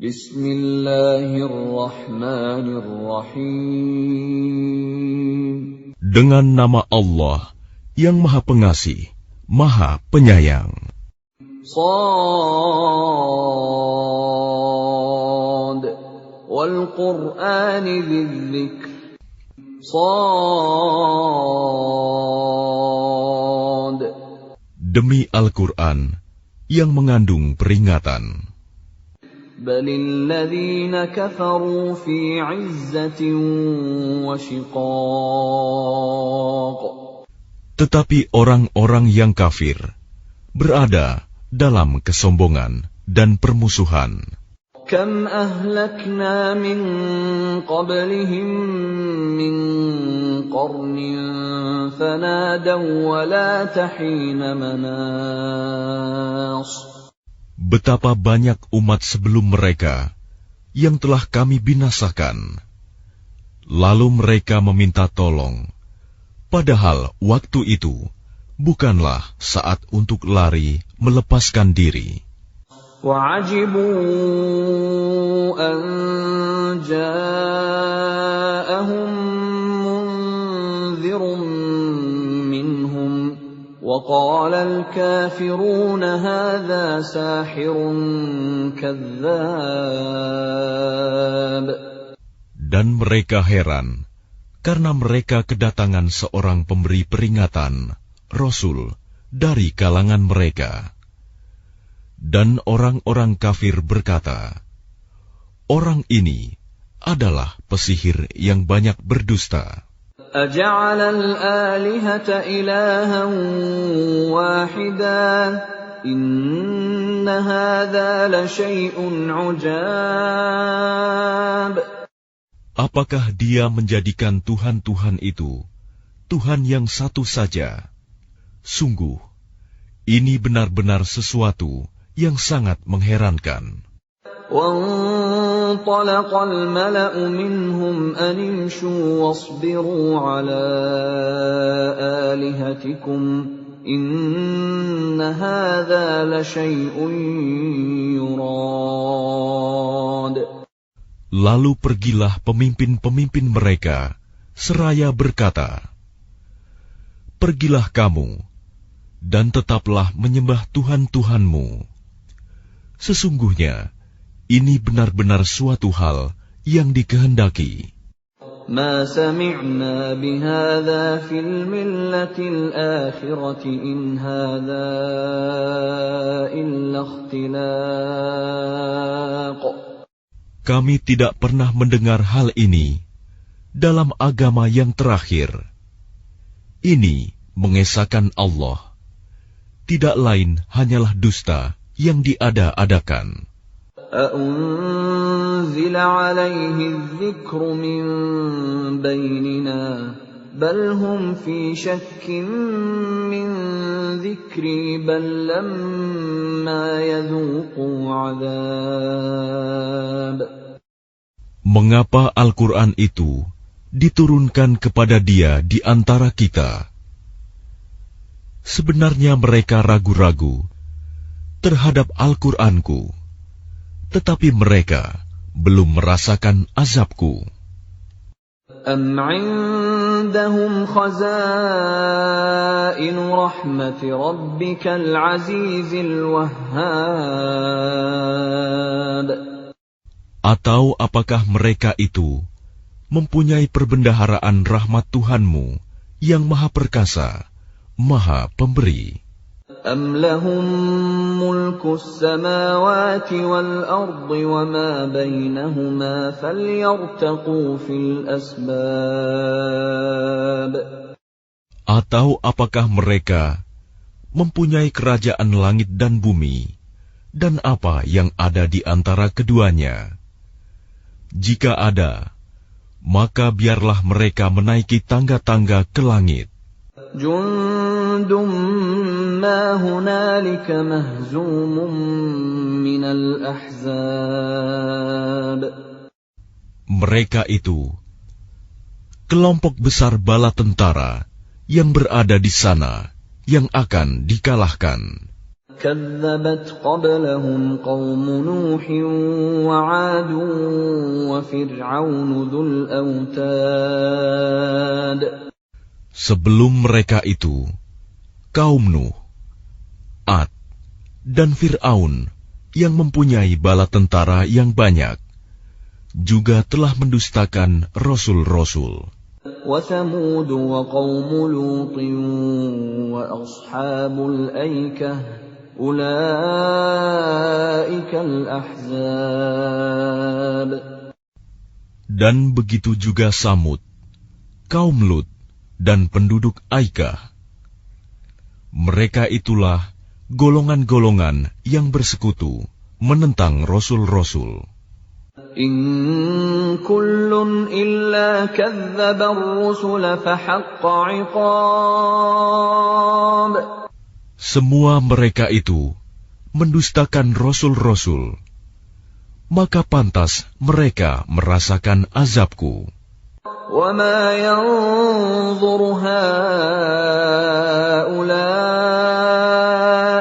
Bismillahirrahmanirrahim. Dengan nama Allah yang Maha Pengasih, Maha Penyayang. Shad wal Qur'ani dzikr. Shad. Demi Al-Quran yang mengandung peringatan. Balil ladzina kafaru fi 'izzatin wa shiqaq. Tetapi orang-orang yang kafir berada dalam kesombongan dan permusuhan. Kam ahlakna min qablihim min qarnin fanadaw wa la tahina manas. Betapa banyak umat sebelum mereka yang telah kami binasakan. Lalu mereka meminta tolong, padahal waktu itu bukanlah saat untuk lari melepaskan diri. وَعَجِبُوا أَن جَاءَهُم مُّنذِرٌ مِّنْهُمْ وَقَالَ الْكَافِرُونَ هَٰذَا سَاحِرٌ كَذَّابٌ. Dan mereka heran karena mereka kedatangan seorang pemberi peringatan, Rasul, dari kalangan mereka. Dan orang-orang kafir berkata, orang ini adalah pesihir yang banyak berdusta. أَجَعَلَ الْآلِهَةَ إِلَٰهًا وَاحِدًا إِنَّ هَٰذَا لَشَيْءٌ عُجَابٌ. Apakah dia menjadikan Tuhan-Tuhan itu Tuhan yang satu saja? Sungguh, ini benar-benar sesuatu yang sangat mengherankan. وَانطَلَقَ الْمَلَأُ مِنْهُمْ أَنِ امْشُوا وَاصْبِرُوا عَلَىٰ آلِهَتِكُمْ إِنَّ هَٰذَا لَشَيْءٌ يُرَادُ. Lalu pergilah pemimpin-pemimpin mereka seraya berkata, pergilah kamu dan tetaplah menyembah Tuhan-Tuhanmu. Sesungguhnya, ini benar-benar suatu hal yang dikehendaki. مَا سَمِعْنَا بِهَٰذَا فِي الْمِلَّةِ الْآخِرَةِ إِنْ هَٰذَا إِلَّا اخْتِلَاقٌ. Kami tidak pernah mendengar hal ini dalam agama yang terakhir. Ini mengesahkan Allah. Tidak lain hanyalah dusta yang diada-adakan. أَأُنزِلَ عَلَيْهِ الذِّكْرُ مِن بَيْنِنَا بَلْ هُمْ فِي شَكٍّ مِّن ذِكْرِي بَل لَّمَّا يَذُوقُوا عَذَابِ. Mengapa Al-Quran itu diturunkan kepada dia di antara kita? Sebenarnya mereka ragu-ragu terhadap Al-Quranku, tetapi mereka belum merasakan azabku. أَمْ عِندَهُمْ خَزَائِنُ رَحْمَةِ رَبِّكَ الْعَزِيزِ الْوَهَّابِ. Atau apakah mereka itu mempunyai perbendaharaan rahmat Tuhanmu yang Maha Perkasa, Maha Pemberi? أَمْ لَهُم مُّلْكُ السَّمَاوَاتِ وَالْأَرْضِ وَمَا بَيْنَهُمَا فَلْيَرْتَقُوا فِي الْأَسْبَابِ. Atau apakah mereka mempunyai kerajaan langit dan bumi, dan apa yang ada di antara keduanya? Jika ada, maka biarlah mereka menaiki tangga-tangga ke langit. Jundum ma hunalika mahzumun minal ahzab. Mereka itu kelompok besar bala tentara yang berada di sana yang akan dikalahkan. كذبت قبلهم قوم نوح وعاد وفرعون ذو الأوتاد. Sebelum mereka itu, kaum Nuh, Ad, dan Fir'aun yang mempunyai bala tentara yang banyak, juga telah mendustakan rasul-rasul. وثمود وقوم لوط وأصحاب الأيكة أولئك الأحزاب. Dan begitu juga Samud, kaum Lut, dan penduduk Aikah. Mereka itulah golongan-golongan yang bersekutu menentang rasul-rasul. In kullun illa kadzdzaba ar-rusul fahaqqa 'iqab. Semua mereka itu mendustakan rasul-rasul, maka pantas mereka merasakan azabku. وَمَا يَنظُرُ هَؤُلَاءِ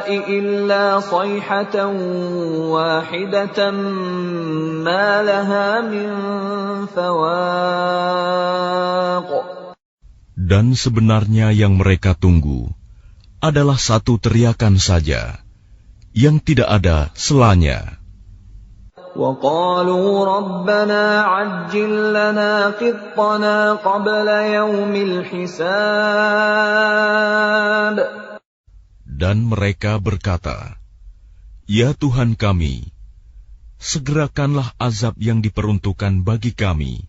إِلَّا صَيْحَةً وَاحِدَةً مَا لَهَا مِنْ فَوَاقٍ. Dan sebenarnya yang mereka tunggu adalah satu teriakan saja, yang tidak ada selanya. وَقَالُوا رَبَّنَا عَجِّل لَّنَا قِطَّنَا قَبْلَ يَوْمِ الْحِسَابِ. Dan mereka berkata, Ya Tuhan kami, segerakanlah azab yang diperuntukkan bagi kami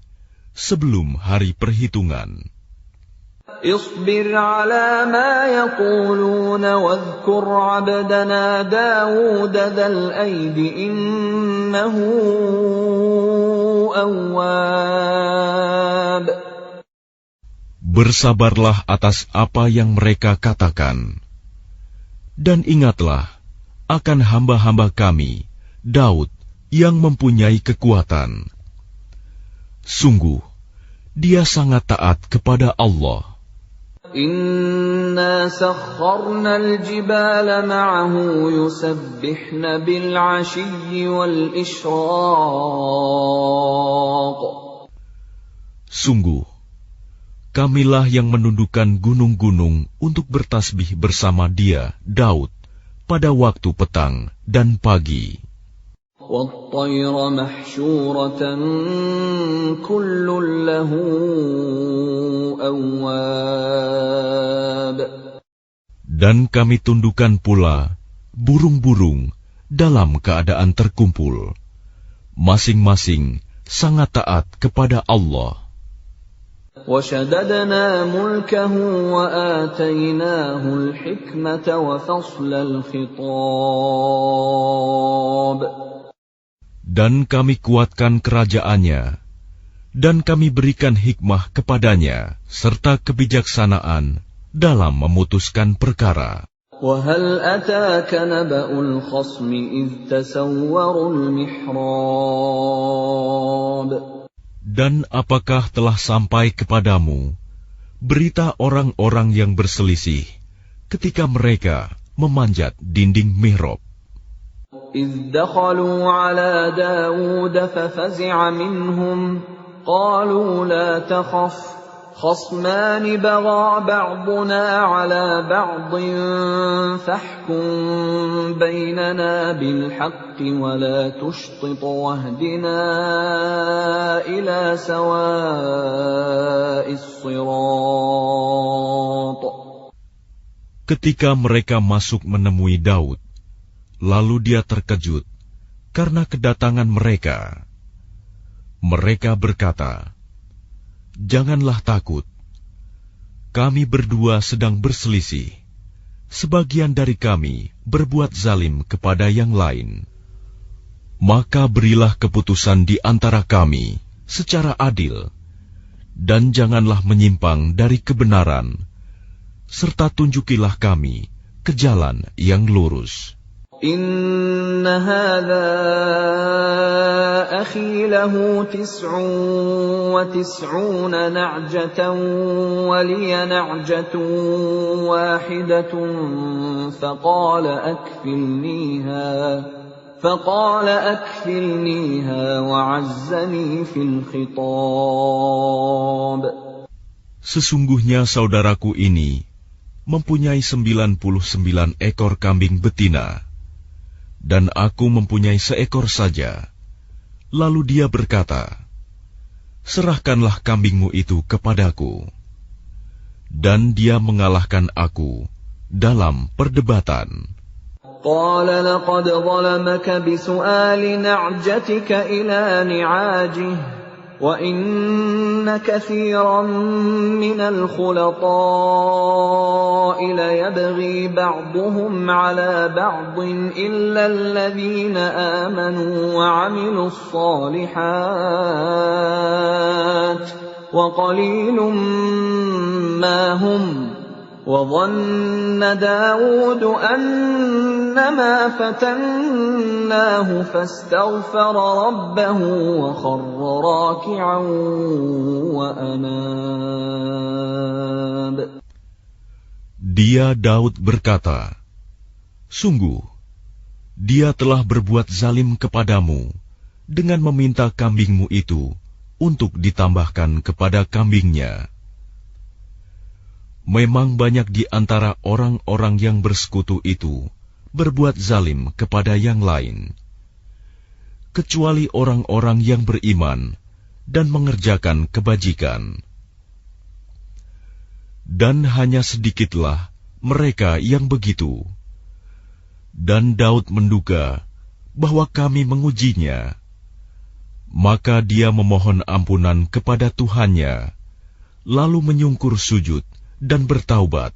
sebelum hari perhitungan. اصبر على ما يقولون واذكر عبدنا داود ذا الأيد إنه أواب. Bersabarlah atas apa yang mereka katakan, dan ingatlah akan hamba-hamba kami, Daud, yang mempunyai kekuatan. Sungguh, dia sangat taat kepada Allah. Inna sakharna al-jibala ma'ahu yusabbihna bil-'ashiyyi wal-ishraq. Sungguh, kamilah yang menundukkan gunung-gunung untuk bertasbih bersama dia, Daud, pada waktu petang dan pagi. وَالطَّيْرَ مَحْشُورَةً كُلٌّ لَّهُ أَوَّابٌ. Dan kami tundukkan pula burung-burung dalam keadaan terkumpul, masing-masing sangat taat kepada Allah. وَشَدَدْنَا مُلْكَهُ وَآتَيْنَاهُ الْحِكْمَةَ وَفَصْلَ الْخِطَابِ. Dan kami kuatkan kerajaannya, dan kami berikan hikmah kepadanya, serta kebijaksanaan dalam memutuskan perkara. وَهَلْ أَتَاكَ نَبَأُ الْخَصْمِ إِذْ تَسَوَّرُوا الْمِحْرَابَ. Dan apakah telah sampai kepadamu berita orang-orang yang berselisih ketika mereka memanjat dinding mihrab? إِذْ دَخَلُوا عَلَى دَاوُودَ فَفَزِعَ مِنْهُمْ قَالُوا لَا تَخَفْ خَصْمَانِ بَغَىٰ بَعْضُنَا عَلَى بَعْضٍ فَاحْكُم بَيْنَنَا بِالْحَقِّ وَلَا تُشْطِطْ وَاهْدِنَا إِلَىٰ سَوَاءِ الصِّرَاطِ. Ketika mereka masuk menemui Daud, lalu dia terkejut karena kedatangan mereka. Mereka berkata, Janganlah takut, kami berdua sedang berselisih. Sebagian dari kami berbuat zalim kepada yang lain. Maka berilah keputusan di antara kami secara adil, dan janganlah menyimpang dari kebenaran, serta tunjukilah kami ke jalan yang lurus. إِنَّ هَذَا أخي له 99 نعجة ولي نعجة واحدة فقال أكفلنيها وعزني في الخطاب. Sesungguhnya saudaraku ini mempunyai 99 ekor kambing betina, dan aku mempunyai seekor saja. Lalu dia berkata, serahkanlah kambingmu itu kepadaku. Dan dia mengalahkan aku dalam perdebatan. قال لقد ظلمك بسؤال نعجتك إلى نعاجه وإن كثيرا من الخلطاء ليبغي بعضهم على بعض إلا الذين آمنوا وعملوا الصالحات وقليل ما هم وظن داود أنما فتناه فاستغفر ربه وخر راكعا وأناب. Dia Daud berkata, sungguh, dia telah berbuat zalim kepadamu dengan meminta kambingmu itu untuk ditambahkan kepada kambingnya. Memang banyak di antara orang-orang yang bersekutu itu berbuat zalim kepada yang lain, kecuali orang-orang yang beriman dan mengerjakan kebajikan. Dan hanya sedikitlah mereka yang begitu. Dan Daud menduga bahwa kami mengujinya. Maka dia memohon ampunan kepada Tuhannya, lalu menyungkur sujud dan bertaubat.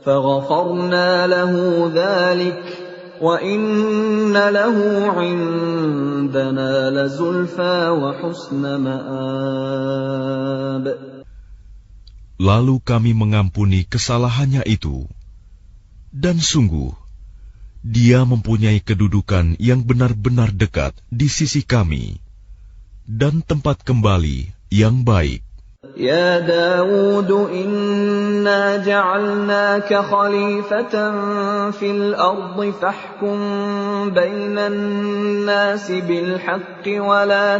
فَغَفَرْنَا لَهُ ذَلِكَ وَإِنَّ لَهُ عِندَنَا لَزُلْفَىٰ وَحُسْنَ مَآبٍ. Lalu kami mengampuni kesalahannya itu, dan sungguh, dia mempunyai kedudukan yang benar-benar dekat di sisi kami, dan tempat kembali yang baik. يا داود إنا جعلناك خليفة في الأرض فاحكم بين الناس بالحق ولا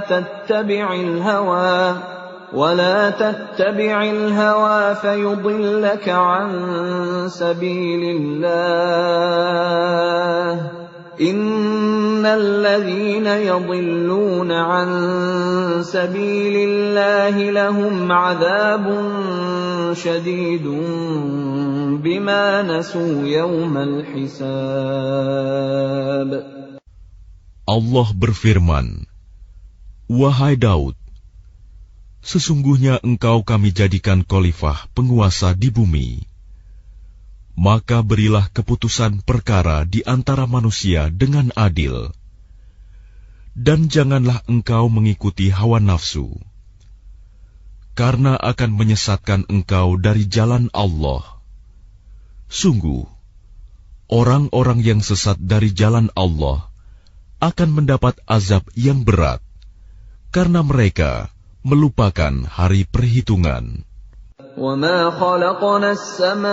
تتبع الهوى فيضلك عن سبيل الله إن الذين يضلون عن سبيل الله لهم عذاب شديد بما نسوا يوم الحساب. Allah berfirman, wahai Daud, sesungguhnya engkau kami jadikan khalifah penguasa di bumi. Maka berilah keputusan perkara di antara manusia dengan adil. Dan janganlah engkau mengikuti hawa nafsu, karena akan menyesatkan engkau dari jalan Allah. Sungguh, orang-orang yang sesat dari jalan Allah akan mendapat azab yang berat, karena mereka melupakan hari perhitungan. وَمَا خَلَقْنَا السَّمَاءَ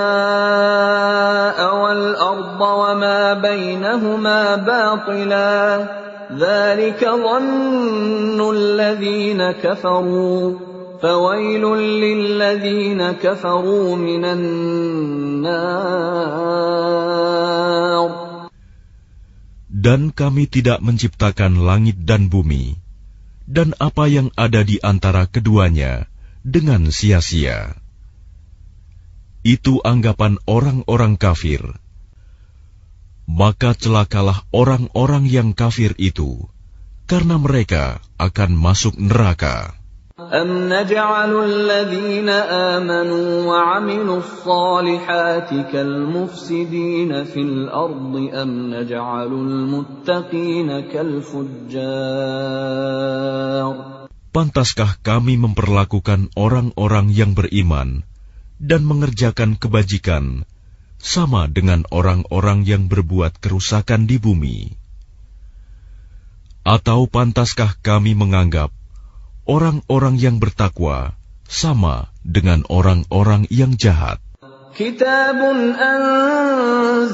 وَالْأَرْضَ وَمَا بَيْنَهُمَا بَاطِلًا ذَلِكَ ظَنُّ الَّذِينَ كَفَرُوا فَوَيْلٌ لِّلَّذِينَ كَفَرُوا مِنَ النَّارِ. Dan kami tidak menciptakan langit dan bumi, dan apa yang ada di antara keduanya dengan sia-sia. Itu anggapan orang-orang kafir. Maka celakalah orang-orang yang kafir itu, karena mereka akan masuk neraka. أَمْ نَجْعَلُ الَّذِينَ آمَنُوا وَعَمِلُوا الصَّالِحَاتِ كَالْمُفْسِدِينَ فِي الْأَرْضِ أَمْ نَجْعَلُ الْمُتَّقِينَ كَالْفُجَّارِ. Pantaskah kami memperlakukan orang-orang yang beriman dan mengerjakan kebajikan sama dengan orang-orang yang berbuat kerusakan di bumi? Atau pantaskah kami menganggap orang-orang yang bertakwa sama dengan orang-orang yang jahat? كتاب أنزلناه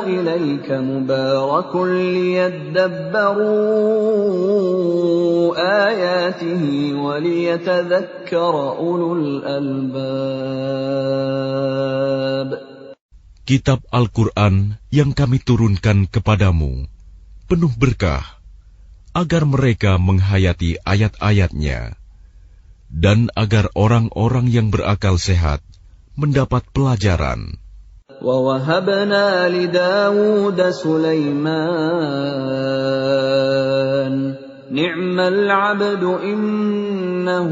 إليك مبارك ليدبروا آياته وليتذكر أولو الألباب. Kitab Al-Quran yang kami turunkan kepadamu penuh berkah, agar mereka menghayati ayat-ayatnya, dan agar orang-orang yang berakal sehat mendapat pelajaran. وَوَهَبْنَا لِدَاوُودَ سُلَيْمَانَ نِعْمَ الْعَبْدُ إِنَّهُ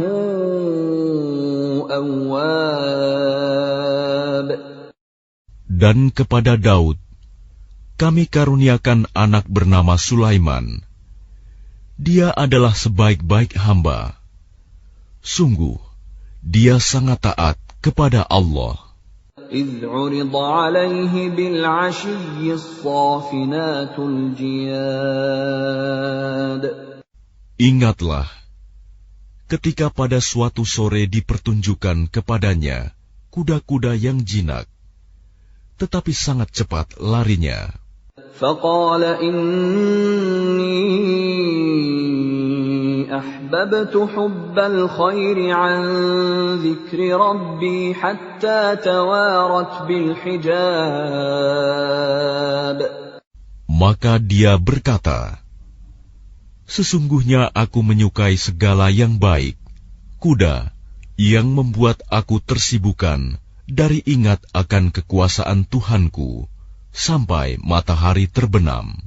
أَوَّابٌ. Dan kepada Daud kami karuniakan anak bernama Sulaiman. Dia adalah sebaik-baik hamba. Sungguh, dia sangat taat kepada Allah. إِذْ عُرِضَ عَلَيْهِ بِالْعَشِيِّ الصَّافِنَاتُ الْجِيَادُ. Ingatlah, ketika pada suatu sore dipertunjukkan kepadanya kuda-kuda yang jinak, tetapi sangat cepat larinya. فَقَالَ إِنِّي أَحْبَبْتُ حُبَّ الْخَيْرِ عَنْ ذِكْرِ رَبِّي حَتَّى تَوَارَتْ بِالْحِجَابِ. Maka dia berkata, sesungguhnya aku menyukai segala yang baik, kuda yang membuat aku tersibukkan dari ingat akan kekuasaan Tuhanku sampai matahari terbenam.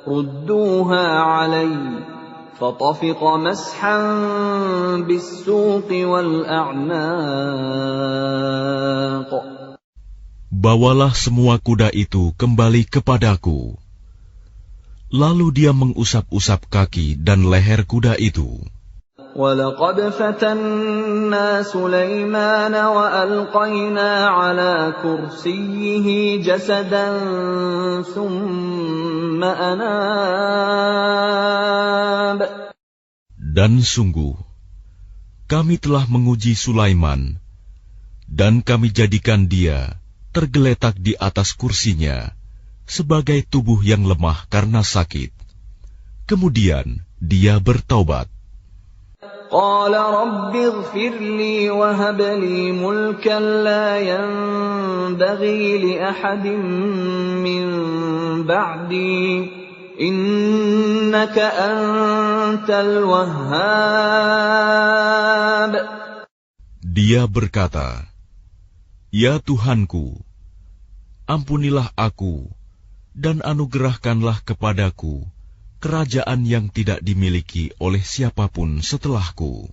رُدُّوهَا عَلَيَّ فَطَفِقَ مَسْحًا بِالسُّوقِ وَالْأَعْنَاقِ. Bawalah semua kuda itu kembali kepadaku. Lalu dia mengusap-usap kaki dan leher kuda itu. وَلَقَدْ فَتَنَّا سُلَيْمَانَ وَأَلْقَيْنَا عَلَى كُرْسِيِّهِ جَسَدًا ثُمَّ أَنَابَ. Dan sungguh, kami telah menguji Sulaiman, dan kami jadikan dia tergeletak di atas kursinya sebagai tubuh yang lemah karena sakit. Kemudian dia bertaubat. قال رب اغفر لي وهب لي ملكا لا ينبغي لأحد من بعدي إنك أنت الوهاب. Dia berkata, Ya Tuhanku, ampunilah aku dan anugerahkanlah kepadaku kerajaan yang tidak dimiliki oleh siapapun setelahku.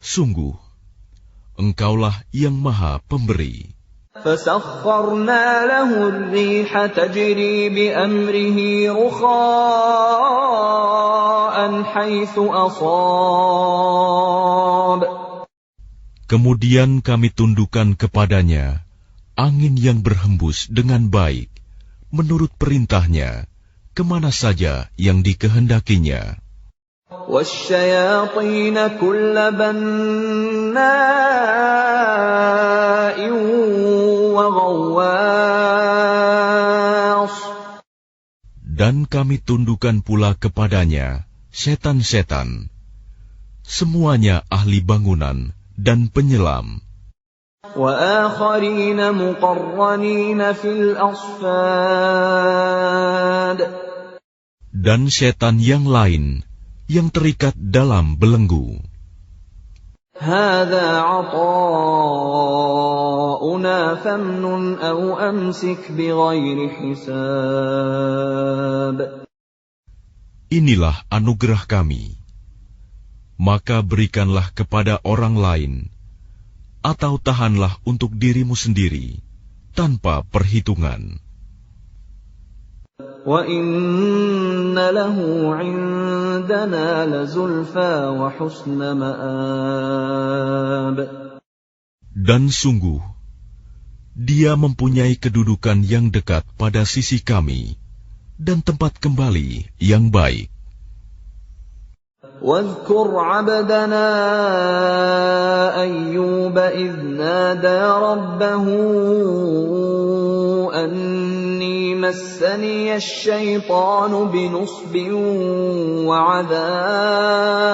Sungguh, Engkaulah yang Maha Pemberi. فَسَخَّرْنَا لَهُ الرِّيحَ تَجْرِي بِأَمْرِهِ رُخَاءً حَيْثُ أَصَابَ. Kemudian kami tundukkan kepadanya angin yang berhembus dengan baik, menurut perintahnya, kemana saja yang dikehendakinya. وَالشَّيَاطِينَ كُلَّ بَنَّاءٍ وَغَوَّاصٍ. Dan kami tundukkan pula kepadanya setan-setan, semuanya ahli bangunan dan penyelam. وَآخَرِينَ مُقَرَّنِينَ فِي الْأَصْفَادِ. Dan setan yang lain yang terikat dalam belenggu. هَذَا عَطَاؤُنَا فَامْنُنْ أَوْ أَمْسِكْ بِغَيْرِ حِسَابٍ. Inilah anugerah kami, maka berikanlah kepada orang lain, atau tahanlah untuk dirimu sendiri, tanpa perhitungan. وَإِنَّ لَهُ عِندَنَا لَزُلْفَىٰ وَحُسْنَ مَآبٍ. Dan sungguh, dia mempunyai kedudukan yang dekat pada sisi kami, dan tempat kembali yang baik. واذكر عبدنا أيوب إذ نادى ربه أني مسني الشيطان بنصب وعذاب.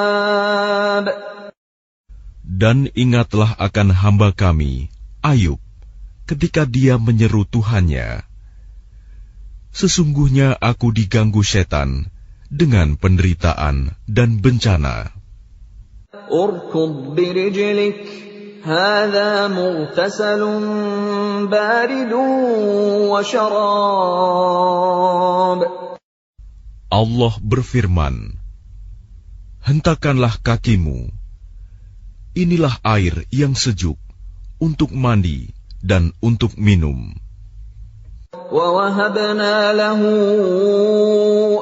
Dan ingatlah akan hamba kami, Ayub, ketika dia menyeru Tuhannya, sesungguhnya aku diganggu setan dengan penderitaan dan bencana. Urkud birijlik, hadha mughtasalun baridun wa syarab. Allah berfirman, hentakanlah kakimu, inilah air yang sejuk untuk mandi dan untuk minum. وَوَهَبْنَا لَهُ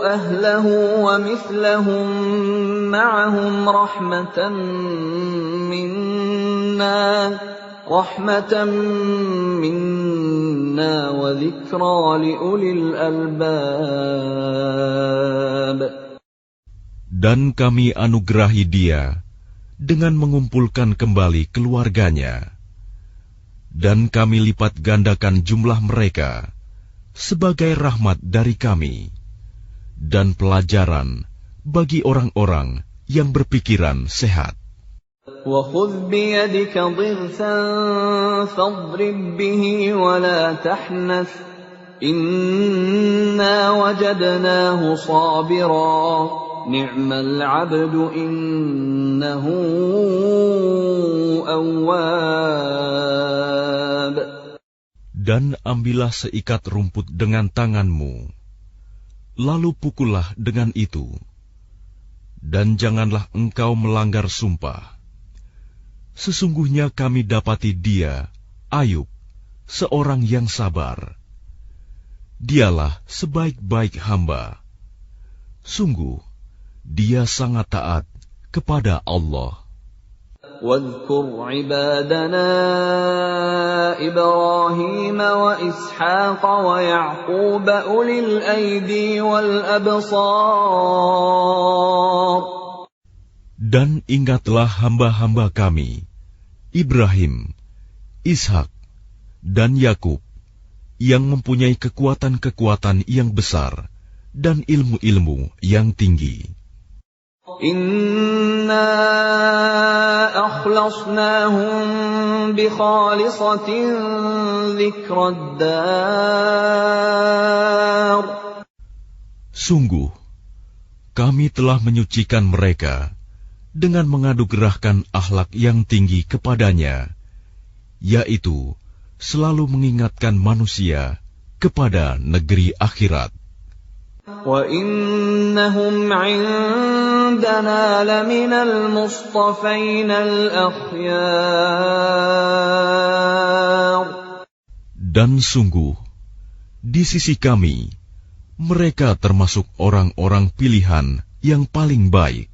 أَهْلَهُ وَمِثْلَهُم مَّعَهُمْ رَحْمَةً مِّنَّا وَذِكْرَىٰ لِأُولِي الْأَلْبَابِ. Dan kami anugerahi dia dengan mengumpulkan kembali keluarganya, dan kami lipat gandakan jumlah mereka sebagai rahmat dari kami dan pelajaran bagi orang-orang yang berpikiran sehat. وَخُذْ بِيَدِكَ ضِغْثًا فَاضْرِب بِّهِ وَلَا تَحْنَثْ إِنَّا وَجَدْنَاهُ صَابِرًا نِعْمَ الْعَبْدُ إِنَّهُ أَوَّابٌ. Dan ambillah seikat rumput dengan tanganmu, lalu pukullah dengan itu, dan janganlah engkau melanggar sumpah. Sesungguhnya kami dapati dia, Ayub, seorang yang sabar. Dialah sebaik-baik hamba. Sungguh, dia sangat taat kepada Allah. واذكر عبادنا إبراهيم وإسحاق ويعقوب أولي الأيدي والأبصار. Dan ingatlah hamba-hamba kami, Ibrahim, Ishak, dan Yakub, yang mempunyai kekuatan-kekuatan yang besar dan ilmu-ilmu yang tinggi. Inna akhlasnahum bi khalisatin dzikrad dar. Sungguh, kami telah menyucikan mereka dengan menganugerahkan akhlak yang tinggi kepadanya, yaitu selalu mengingatkan manusia kepada negeri akhirat. وَإِنَّهُمْ عِندَنَا لَمِنَ الْمُصْطَفَيْنَ الْأَخْيَارِ. Dan sungguh, di sisi kami, mereka termasuk orang-orang pilihan yang paling baik.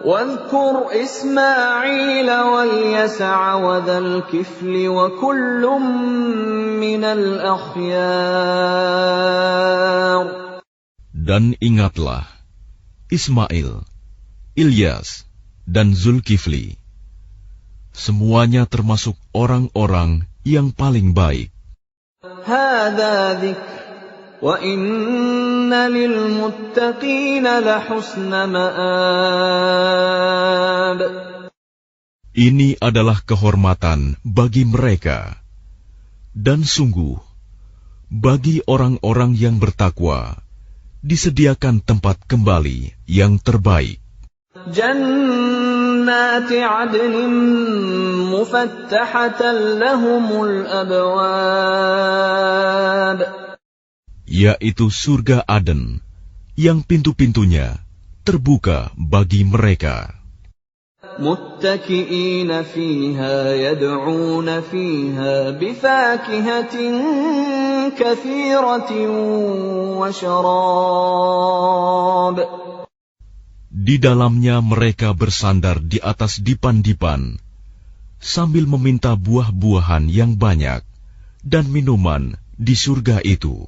وَاذْكُرْ إِسْمَاعِيلَ وَالْيَسَعَ وَذَا الْكِفْلِ وَكُلٌّ مِّنَ الْأَخْيَارِ. Dan ingatlah Ismail, Ilyas, dan Zulkifli. Semuanya termasuk orang-orang yang paling baik. هَذَا ذِكْرٌ وَإِنَّ لِلْمُتَّقِينَ لَحُسْنَ مَآبٍ. Ini adalah kehormatan bagi mereka, dan sungguh bagi orang-orang yang bertakwa disediakan tempat kembali yang terbaik. Jannati 'adnin mufattahatan lahumul abwab. Yaitu surga Aden yang pintu-pintunya terbuka bagi mereka. Muttaki'ina fiha yad'una fiha bifakihatin katsiratin wa syarab. Di dalamnya mereka bersandar di atas dipan-dipan sambil meminta buah-buahan yang banyak dan minuman di surga itu.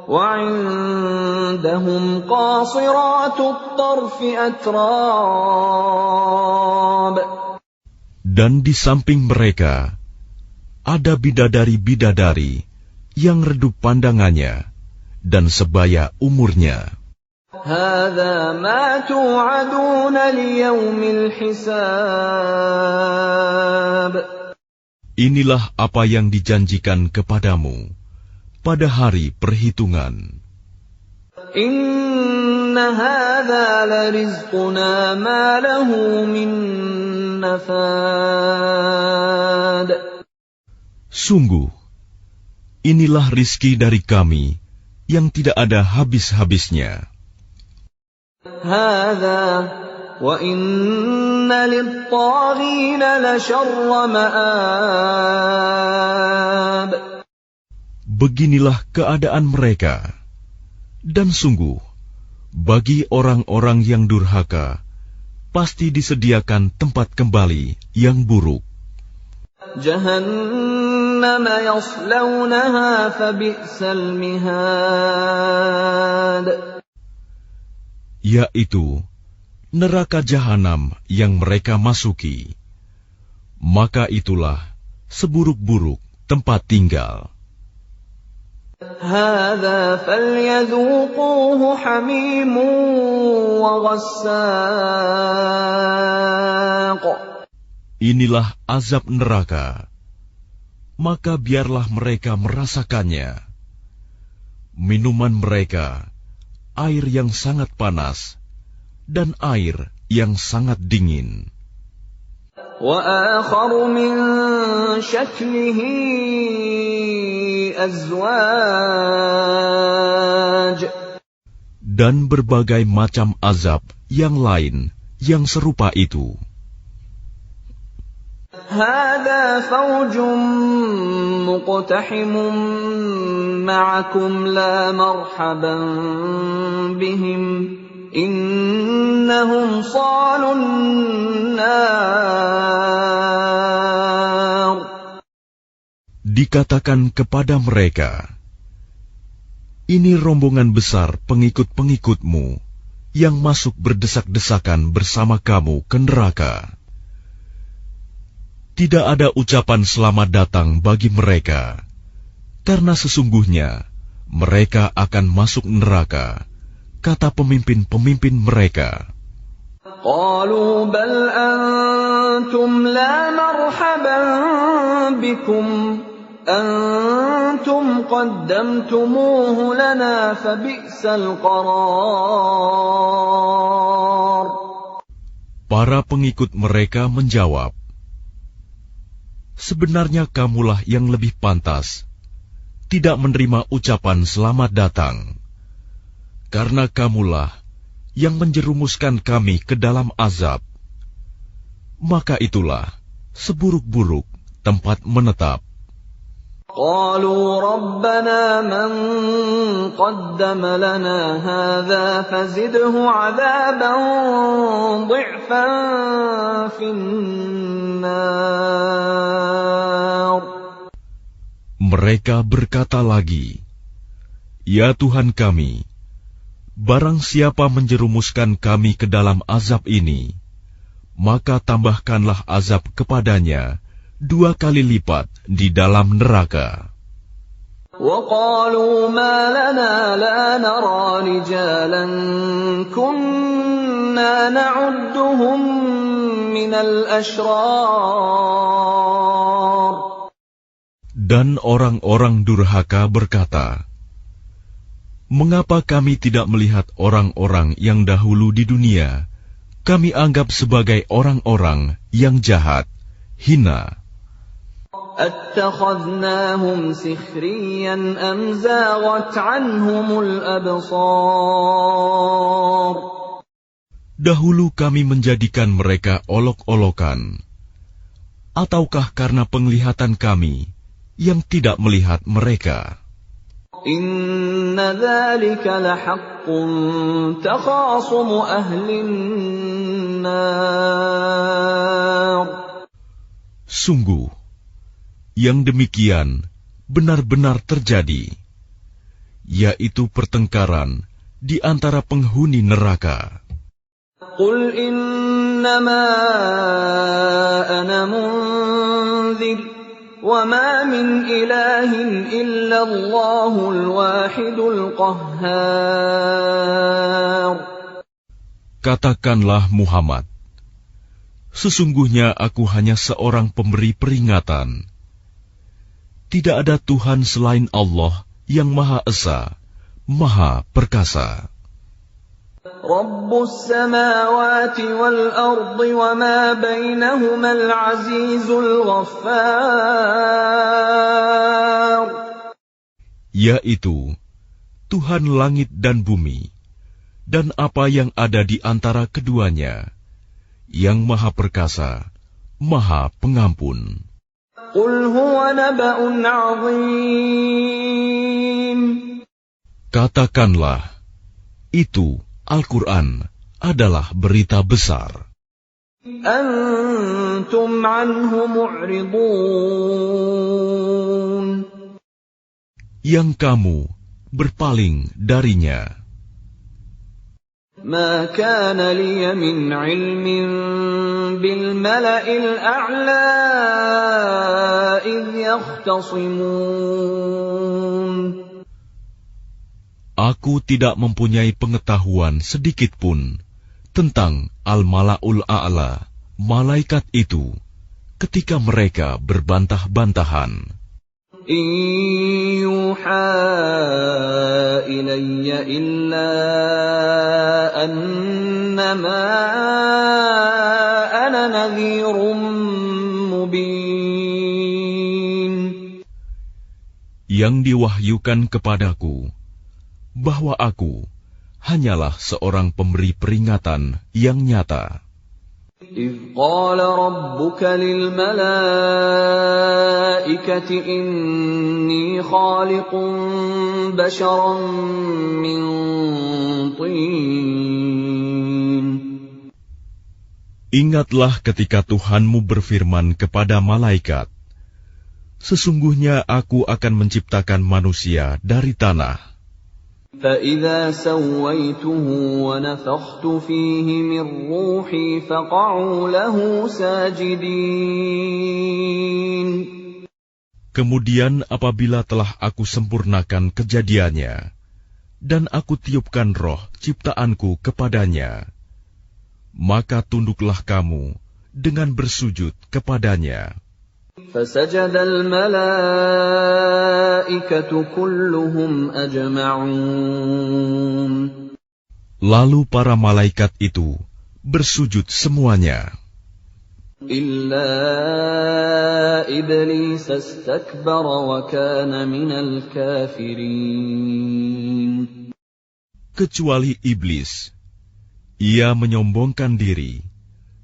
وعندهم قاصرات الطرف أتراب. Dan di samping mereka ada bidadari-bidadari yang redup pandangannya dan sebaya umurnya. هذا ما توعدون ليوم الحساب. Inilah apa yang dijanjikan kepadamu pada hari perhitungan. إن هذا لرزقنا ما له من نفاد. Sungguh, inilah rizki dari kami yang tidak ada habis-habisnya. هذا وإن للطاغين لشر مآب. Beginilah keadaan mereka. Dan sungguh, bagi orang-orang yang durhaka, pasti disediakan tempat kembali yang buruk. جهنم يصلونها فبئس المهاد. Yaitu neraka jahanam yang mereka masuki. Maka itulah seburuk-buruk tempat tinggal. هذا فليذوقوه حميم وغساق. Inilah azab neraka. Maka biarlah mereka merasakannya. Minuman mereka, air yang sangat panas, dan air yang sangat dingin. وآخر من شكله أزواج. Dan berbagai macam azab yang lain yang serupa itu. هذا فوج مقتحم معكم لا مرحبا بهم إنهم صالوا النار. Dikatakan kepada mereka, ini rombongan besar pengikut-pengikutmu yang masuk berdesak-desakan bersama kamu ke neraka. Tidak ada ucapan selamat datang bagi mereka, karena sesungguhnya mereka akan masuk neraka, kata pemimpin-pemimpin mereka. قالوا بل أنتم لا مرحبا بكم أنتم قدمتموه لنا فبئس القرار. Para pengikut mereka menjawab, sebenarnya kamulah yang lebih pantas tidak menerima ucapan selamat datang, karena kamulah yang menjerumuskan kami ke dalam azab. Maka itulah seburuk-buruk tempat menetap. قالوا ربنا من قدم لنا هذا فزده عذابا ضعفا في النار. Mereka berkata lagi, ya Tuhan kami, barang siapa menjerumuskan kami ke dalam azab ini, maka tambahkanlah azab kepadanya 2 kali lipat di dalam neraka. وقالوا ما لنا لا نرى رجالا كنا نعدهم من الأشرار. Dan orang-orang durhaka berkata, mengapa kami tidak melihat orang-orang yang dahulu di dunia kami anggap sebagai orang-orang yang jahat, hina? أتخذناهم سخريا أم زاغت عنهم الأبصار. Dahulu kami menjadikan mereka olok-olokan, ataukah karena penglihatan kami yang tidak melihat mereka? إن ذلك لحق تخاصم أهل النار. Sungguh, yang demikian benar-benar terjadi, yaitu pertengkaran di antara penghuni neraka. Qul innama ana munzir wa ma min ilahin illa Allahul wahidul qahhar. Katakanlah Muhammad, sesungguhnya aku hanya seorang pemberi peringatan. Tidak ada Tuhan selain Allah yang Maha Esa, Maha Perkasa. Rabbus samawati wal ardi wa ma bainahumal azizul ghaffar. Yaitu Tuhan langit dan bumi, dan apa yang ada di antara keduanya, yang Maha Perkasa, Maha Pengampun. Qul huwa naba'un 'azim. Katakanlah, itu Al-Quran adalah berita besar. Antum anhu mu'ridun. Yang kamu berpaling darinya. ما كان لي من علم بالملأ الأعلى إذ يختصمون. Aku tidak mempunyai pengetahuan sedikitpun tentang Al-Mala'ul A'la, malaikat itu, ketika mereka berbantah-bantahan. إن يوحى إلي إلا أنما أنا نذير مبين. Yang diwahyukan kepadaku, bahwa aku hanyalah seorang pemberi peringatan yang nyata. إذ قال ربك للملائكة إني خالق بشرا من طين. Ingatlah ketika Tuhanmu berfirman kepada malaikat, sesungguhnya aku akan menciptakan manusia dari tanah. فَإِذَا سَوَّيْتُهُ وَنَفَخْتُ فِيهِ مِنْ رُوحِي فَقَعُوا لَهُ سَاجِدِينَ. Kemudian apabila telah aku sempurnakan kejadiannya, dan aku tiupkan roh ciptaanku kepadanya, maka tunduklah kamu dengan bersujud kepadanya. فَسَجَدَ الْمَلَائِكَةُ كُلُّهُمْ أَجْمَعُونَ. Lalu para malaikat itu bersujud semuanya. إِلَّا إِبْلِيسَ اسْتَكْبَرَ وَكَانَ مِنَ الْكَافِرِينَ. Kecuali iblis, ia menyombongkan diri,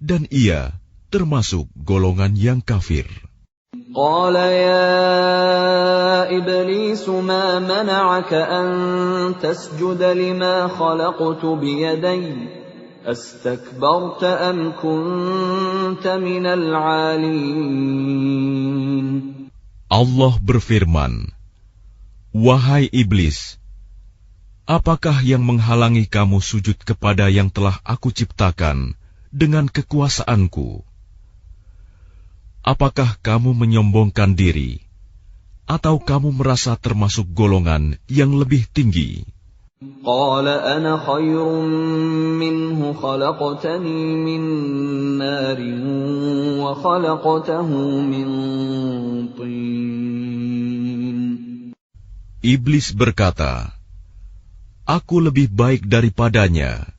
dan ia termasuk golongan yang kafir. قال يا إبليس ما منعك أن تسجد لما خلقت بيدي أستكبرت أم كنت من العالين. Allah berfirman, wahai iblis, apakah yang menghalangi kamu sujud kepada yang telah aku ciptakan dengan kekuasaanku? Apakah kamu menyombongkan diri, atau kamu merasa termasuk golongan yang lebih tinggi? قال أنا خير منه خلقتني من نار وخلقته من طين. Iblis berkata, aku lebih baik daripadanya,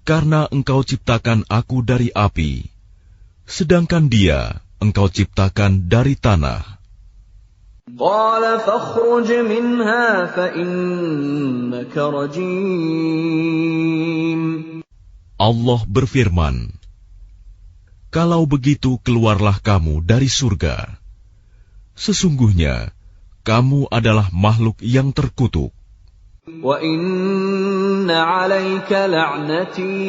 karena engkau ciptakan aku dari api, sedangkan dia engkau ciptakan dari tanah. قال فاخرج منها فإنك رجيم. Allah berfirman, kalau begitu keluarlah kamu dari surga. Sesungguhnya kamu adalah makhluk yang terkutuk. وَإِنَّ عَلَيْكَ لَعْنَتِي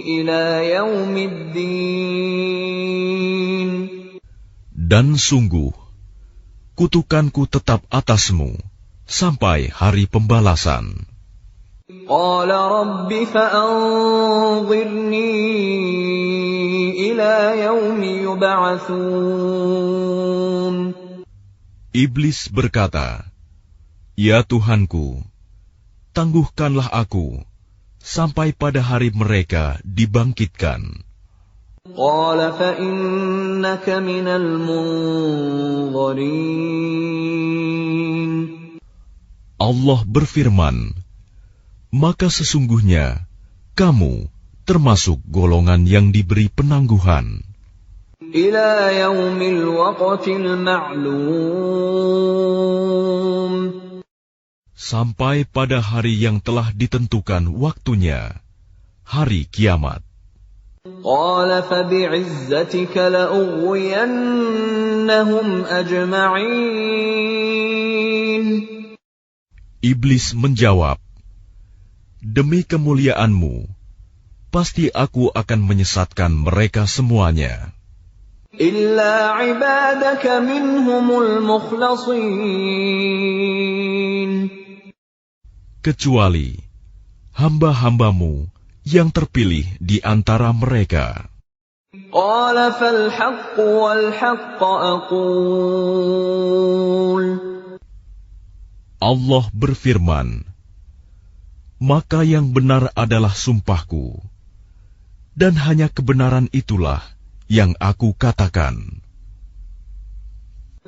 إِلَى يَوْمِ الدِّينِ. Dan sungguh, kutukanku tetap atasmu sampai hari pembalasan. قال رب فأنظرني إلى يوم يبعثون. Iblis berkata, "Ya Tuhanku, tangguhkanlah aku sampai pada hari mereka dibangkitkan." قال فإنك من المنظرين. Allah berfirman, "Maka sesungguhnya kamu termasuk golongan yang diberi penangguhan إلى يوم الوقت المعلوم. sampai pada hari yang telah ditentukan waktunya, hari kiamat." قال فبعزتك لأغوينهم أجمعين. Iblis menjawab, "Demi kemuliaanmu, pasti aku akan menyesatkan mereka semuanya, إلا عبادك منهم المخلصين. kecuali hamba-hambamu yang terpilih di antara mereka." قال فالحق والحق أقول. Allah berfirman, "Maka yang benar adalah sumpahku, dan hanya kebenaran itulah yang aku katakan.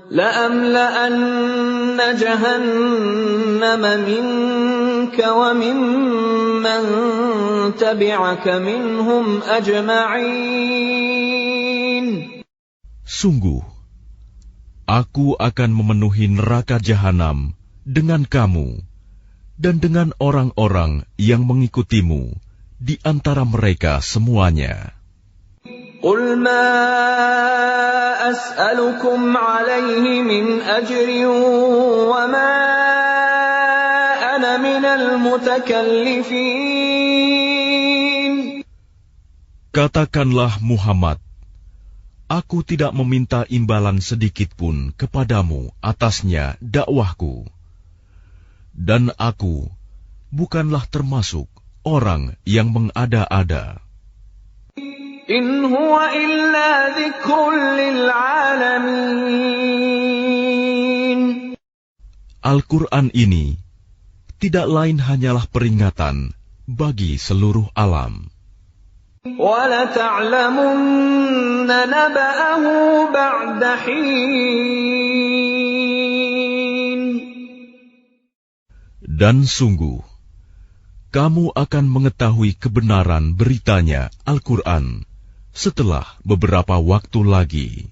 لأملأن جهنم منك وممن تبعك منهم أجمعين. Sungguh, aku akan memenuhi neraka jahanam dengan kamu dan dengan orang-orang yang mengikutimu di antara mereka semuanya. قل ما أسألكم عليه من أجر وما أنا من المتكلفين. Katakanlah Muhammad, aku tidak meminta imbalan sedikit pun kepadamu atasnya dakwahku, dan aku bukanlah termasuk orang yang mengada-ada. إن هو إلا ذكر للعالمين. Al-Quran ini tidak lain hanyalah peringatan bagi seluruh alam. وَلَتَعْلَمُنَّ نَبَأَهُ بَعْدَ حِينٍ. Dan sungguh, kamu akan mengetahui kebenaran beritanya Al-Quran setelah beberapa waktu lagi.